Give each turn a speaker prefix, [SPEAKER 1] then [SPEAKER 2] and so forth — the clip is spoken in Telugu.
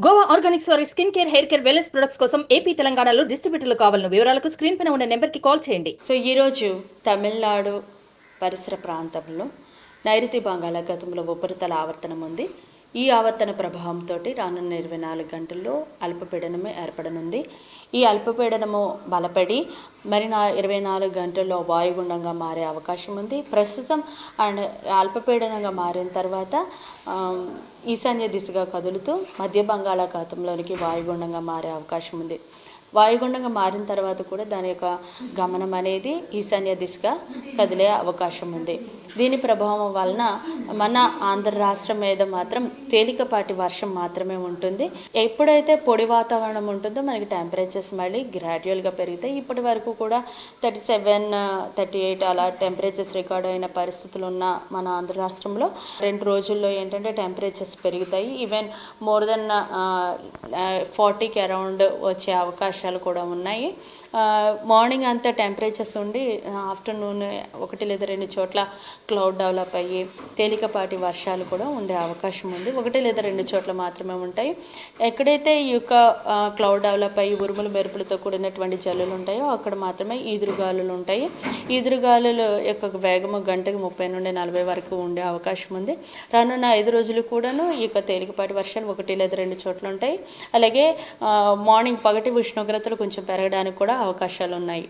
[SPEAKER 1] గోవా ఆర్గానిక్స్ వారి skin care, hair care, wellness products కోసం ఏపీ, తెలంగాణలో డిస్ట్రిబ్యూటర్లు కావాలను వివరాలకు స్క్రీన్ పైన ఉన్న నెంబర్కి కాల్ చేయండి.
[SPEAKER 2] సో ఈరోజు తమిళనాడు పరిసర ప్రాంతంలో నైరుతి బంగాళాఖాతంలో ఉపరితల ఆవర్తనం ఉంది. ఈ ఆవర్తన ప్రభావంతో రానున్న 24 గంటల్లో అల్పపీడనమే ఏర్పడనుంది. ఈ అల్పపీడనము బలపడి మరి 24 గంటల్లో వాయుగుండంగా మారే అవకాశం ఉంది. ప్రస్తుతం అండ్ అల్పపీడనంగా మారిన తర్వాత ఈశాన్య దిశగా కదులుతూ మధ్య బంగాళాఖాతంలోనికి వాయుగుండంగా మారే అవకాశం ఉంది. వాయుగుండంగా మారిన తర్వాత కూడా దాని యొక్క గమనం అనేది ఈశాన్య దిశగా కదిలే అవకాశం ఉంది. దీని ప్రభావం వలన మన ఆంధ్ర రాష్ట్రం మీద మాత్రం తేలికపాటి వర్షం మాత్రమే ఉంటుంది. ఎప్పుడైతే పొడి వాతావరణం ఉంటుందో మనకి టెంపరేచర్స్ మళ్ళీ గ్రాడ్యువల్గా పెరుగుతాయి. ఇప్పటి వరకు కూడా 37, 38 అలా టెంపరేచర్స్ రికార్డ్ అయిన పరిస్థితులు ఉన్న మన ఆంధ్ర రాష్ట్రంలో 2 రోజుల్లో ఏంటంటే టెంపరేచర్స్ పెరుగుతాయి. ఈవెన్ మోర్ దెన్ 40కి అరౌండ్ వచ్చే అవకాశాలు కూడా ఉన్నాయి. మార్నింగ్ అంతా టెంపరేచర్స్ ఉండి ఆఫ్టర్నూన్ 1 లేదా 2 చోట్ల క్లౌడ్ డెవలప్ అయ్యి తేలికపాటి వర్షాలు కూడా ఉండే అవకాశం ఉంది. 1 లేదా 2 చోట్ల మాత్రమే ఉంటాయి. ఎక్కడైతే ఈ యొక్క క్లౌడ్ డెవలప్ అయ్యి ఉరుములు మెరుపులతో కూడినటువంటి జల్లులు ఉంటాయో అక్కడ మాత్రమే ఈదురుగాలులు ఉంటాయి. ఈదురుగాలుల యొక్క వేగము గంటకు 30 నుండి 40 వరకు ఉండే అవకాశం ఉంది. రానున్న 5 రోజులు కూడాను ఈ యొక్క తేలికపాటి వర్షాలు 1 లేదా 2 చోట్ల ఉంటాయి. అలాగే మార్నింగ్ పగటి ఉష్ణోగ్రతలు కొంచెం పెరగడానికి కూడా అవకాశాలు ఉన్నాయి.